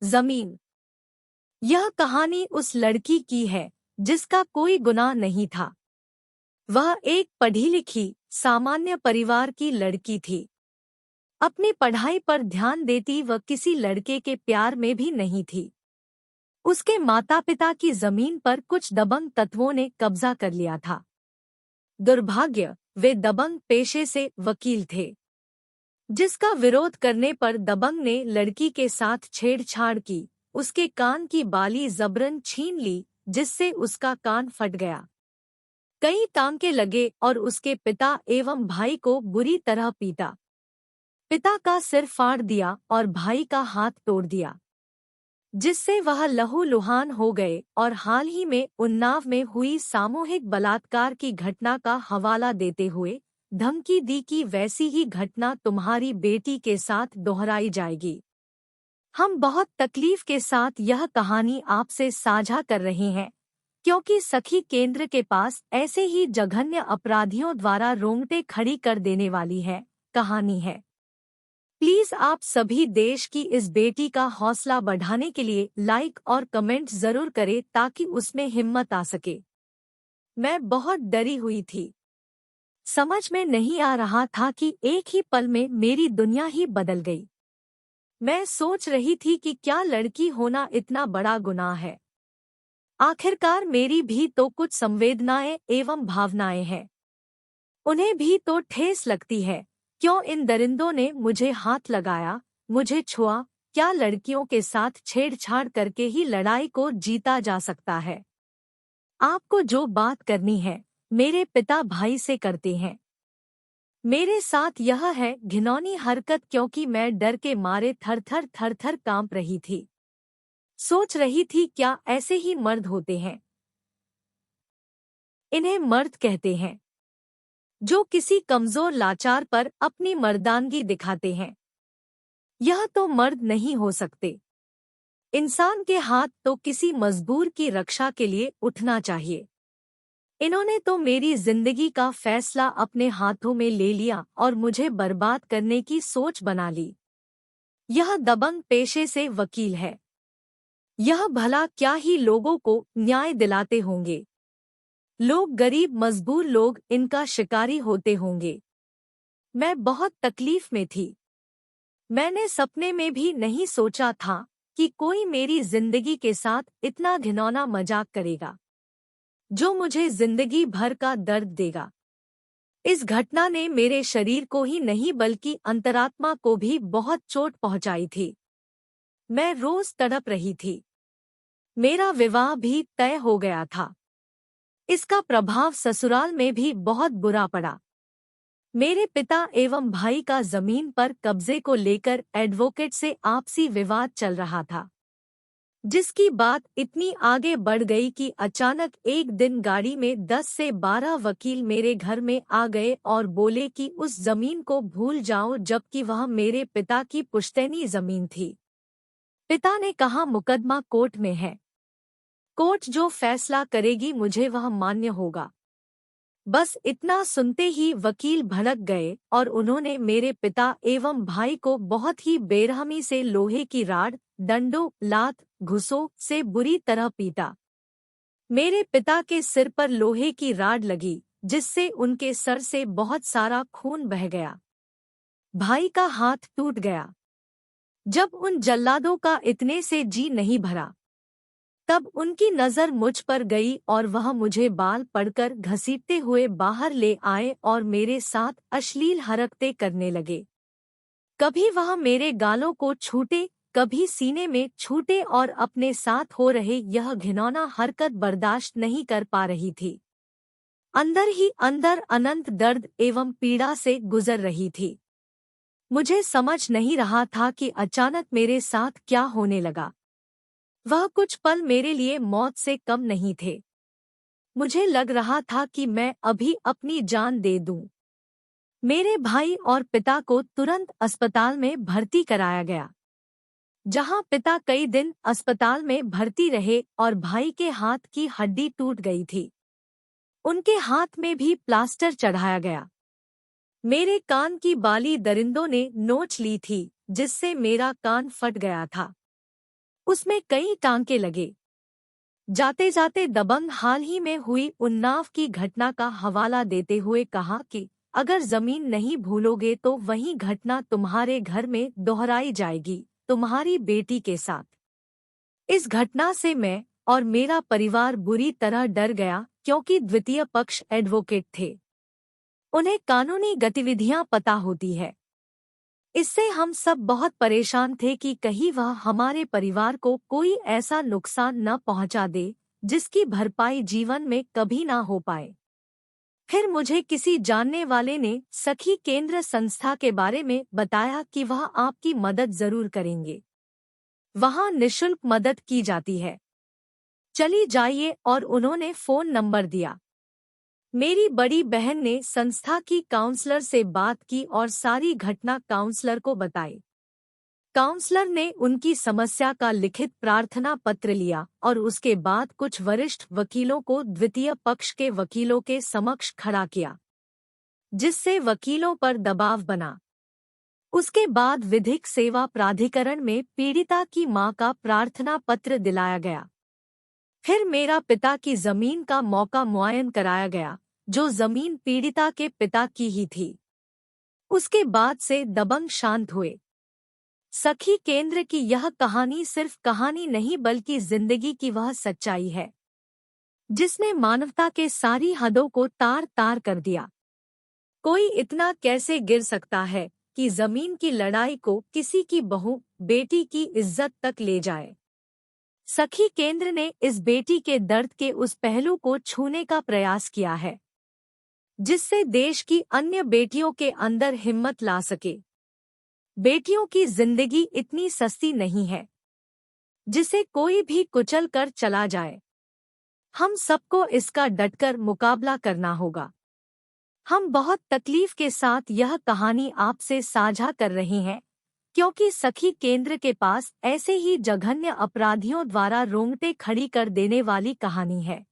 जमीन। यह कहानी उस लड़की की है जिसका कोई गुनाह नहीं था। वह एक पढ़ी लिखी सामान्य परिवार की लड़की थी। अपनी पढ़ाई पर ध्यान देती वह किसी लड़के के प्यार में भी नहीं थी। उसके माता पिता की जमीन पर कुछ दबंग तत्वों ने कब्जा कर लिया था। दुर्भाग्य, वे दबंग पेशे से वकील थे। जिसका विरोध करने पर दबंग ने लड़की के साथ छेड़छाड़ की, उसके कान की बाली जबरन छीन ली, जिससे उसका कान फट गया। कई टांके लगे और उसके पिता एवं भाई को बुरी तरह पीटा। पिता का सिर फाड़ दिया और भाई का हाथ तोड़ दिया, जिससे वह लहूलुहान हो गए। और हाल ही में उन्नाव में हुई सामूहिक बलात्कार की घटना का हवाला देते हुए धमकी दी कि वैसी ही घटना तुम्हारी बेटी के साथ दोहराई जाएगी। हम बहुत तकलीफ के साथ यह कहानी आपसे साझा कर रहे हैं, क्योंकि सखी केंद्र के पास ऐसे ही जघन्य अपराधियों द्वारा रोंगटे खड़ी कर देने वाली कहानी है। प्लीज आप सभी देश की इस बेटी का हौसला बढ़ाने के लिए लाइक और कमेंट जरूर करें ताकि उसमें हिम्मत आ सके। मैं बहुत डरी हुई थी। समझ में नहीं आ रहा था कि एक ही पल में मेरी दुनिया ही बदल गई। मैं सोच रही थी कि क्या लड़की होना इतना बड़ा गुनाह है। आखिरकार मेरी भी तो कुछ संवेदनाएं एवं भावनाएं हैं। उन्हें भी तो ठेस लगती है। क्यों इन दरिंदों ने मुझे हाथ लगाया, मुझे छुआ? क्या लड़कियों के साथ छेड़छाड़ करके ही लड़ाई को जीता जा सकता है? आपको जो बात करनी है मेरे पिता भाई से करते हैं। मेरे साथ यह है घिनौनी हरकत, क्योंकि मैं डर के मारे थर थर कांप रही थी। सोच रही थी क्या ऐसे ही मर्द होते हैं? इन्हें मर्द कहते हैं, जो किसी कमजोर लाचार पर अपनी मर्दानगी दिखाते हैं। यह तो मर्द नहीं हो सकते। इंसान के हाथ तो किसी मजबूर की रक्षा के लिए उठना चाहिए। इन्होंने तो मेरी जिंदगी का फैसला अपने हाथों में ले लिया और मुझे बर्बाद करने की सोच बना ली। यह दबंग पेशे से वकील है। यह भला क्या ही लोगों को न्याय दिलाते होंगे। लोग, गरीब मजबूर लोग इनका शिकारी होते होंगे। मैं बहुत तकलीफ में थी। मैंने सपने में भी नहीं सोचा था कि कोई मेरी जिंदगी के साथ इतना घिनौना मजाक करेगा, जो मुझे जिंदगी भर का दर्द देगा। इस घटना ने मेरे शरीर को ही नहीं बल्कि अंतरात्मा को भी बहुत चोट पहुंचाई थी। मैं रोज तड़प रही थी। मेरा विवाह भी तय हो गया था। इसका प्रभाव ससुराल में भी बहुत बुरा पड़ा। मेरे पिता एवं भाई का जमीन पर कब्जे को लेकर एडवोकेट से आपसी विवाद चल रहा था, जिसकी बात इतनी आगे बढ़ गई कि अचानक एक दिन गाड़ी में 10 से 12 वकील मेरे घर में आ गए और बोले कि उस जमीन को भूल जाओ, जबकि वह मेरे पिता की पुश्तैनी जमीन थी। पिता ने कहा मुकदमा कोर्ट में है, कोर्ट जो फैसला करेगी मुझे वह मान्य होगा। बस इतना सुनते ही वकील भड़क गए और उन्होंने मेरे पिता एवं भाई को बहुत ही बेरहमी से लोहे की राड, डंडों, लात, घुसों से बुरी तरह पीटा। मेरे पिता के सिर पर लोहे की राड लगी, जिससे उनके सर से बहुत सारा खून बह गया। भाई का हाथ टूट गया। जब उन जल्लादों का इतने से जी नहीं भरा, तब उनकी नजर मुझ पर गई और वह मुझे बाल पकड़कर घसीटते हुए बाहर ले आए और मेरे साथ अश्लील हरकतें करने लगे। कभी वह मेरे गालों को छूटे, कभी सीने में छूटे और अपने साथ हो रहे यह घिनौना हरकत बर्दाश्त नहीं कर पा रही थी। अंदर ही अंदर अनंत दर्द एवं पीड़ा से गुजर रही थी। मुझे समझ नहीं रहा था कि अचानक मेरे साथ क्या होने लगा। वह कुछ पल मेरे लिए मौत से कम नहीं थे। मुझे लग रहा था कि मैं अभी अपनी जान दे दूं। मेरे भाई और पिता को तुरंत अस्पताल में भर्ती कराया गया, जहां पिता कई दिन अस्पताल में भर्ती रहे और भाई के हाथ की हड्डी टूट गई थी। उनके हाथ में भी प्लास्टर चढ़ाया गया। मेरे कान की बाली दरिंदों ने नोच ली थी, जिससे मेरा कान फट गया था। उसमें कई टांके लगे। जाते जाते दबंग हाल ही में हुई उन्नाव की घटना का हवाला देते हुए कहा कि अगर जमीन नहीं भूलोगे तो वही घटना तुम्हारे घर में दोहराई जाएगी, तुम्हारी बेटी के साथ। इस घटना से मैं और मेरा परिवार बुरी तरह डर गया, क्योंकि द्वितीय पक्ष एडवोकेट थे। उन्हें कानूनी गतिविधियां पता होती है। इससे हम सब बहुत परेशान थे कि कहीं वह हमारे परिवार को कोई ऐसा नुकसान न पहुंचा दे जिसकी भरपाई जीवन में कभी ना हो पाए। फिर मुझे किसी जानने वाले ने सखी केंद्र संस्था के बारे में बताया कि वह आपकी मदद जरूर करेंगे। वहां निशुल्क मदद की जाती है, चली जाइए। और उन्होंने फोन नंबर दिया। मेरी बड़ी बहन ने संस्था की काउंसलर से बात की और सारी घटना काउंसलर को बताई। काउंसलर ने उनकी समस्या का लिखित प्रार्थना पत्र लिया और उसके बाद कुछ वरिष्ठ वकीलों को द्वितीय पक्ष के वकीलों के समक्ष खड़ा किया, जिससे वकीलों पर दबाव बना। उसके बाद विधिक सेवा प्राधिकरण में पीड़िता की मां का प्रार्थना पत्र दिलाया गया। फिर मेरा पिता की जमीन का मौका मुआयन कराया गया, जो जमीन पीड़िता के पिता की ही थी। उसके बाद से दबंग शांत हुए। सखी केंद्र की यह कहानी सिर्फ कहानी नहीं बल्कि जिंदगी की वह सच्चाई है जिसने मानवता के सारी हदों को तार तार कर दिया। कोई इतना कैसे गिर सकता है कि जमीन की लड़ाई को किसी की बहू बेटी की इज्जत तक ले जाए। सखी केंद्र ने इस बेटी के दर्द के उस पहलू को छूने का प्रयास किया है जिससे देश की अन्य बेटियों के अंदर हिम्मत ला सके। बेटियों की जिंदगी इतनी सस्ती नहीं है जिसे कोई भी कुचल कर चला जाए। हम सबको इसका डटकर मुकाबला करना होगा। हम बहुत तकलीफ के साथ यह कहानी आपसे साझा कर रहे हैं, क्योंकि सखी केंद्र के पास ऐसे ही जघन्य अपराधियों द्वारा रोंगटे खड़ी कर देने वाली कहानी है।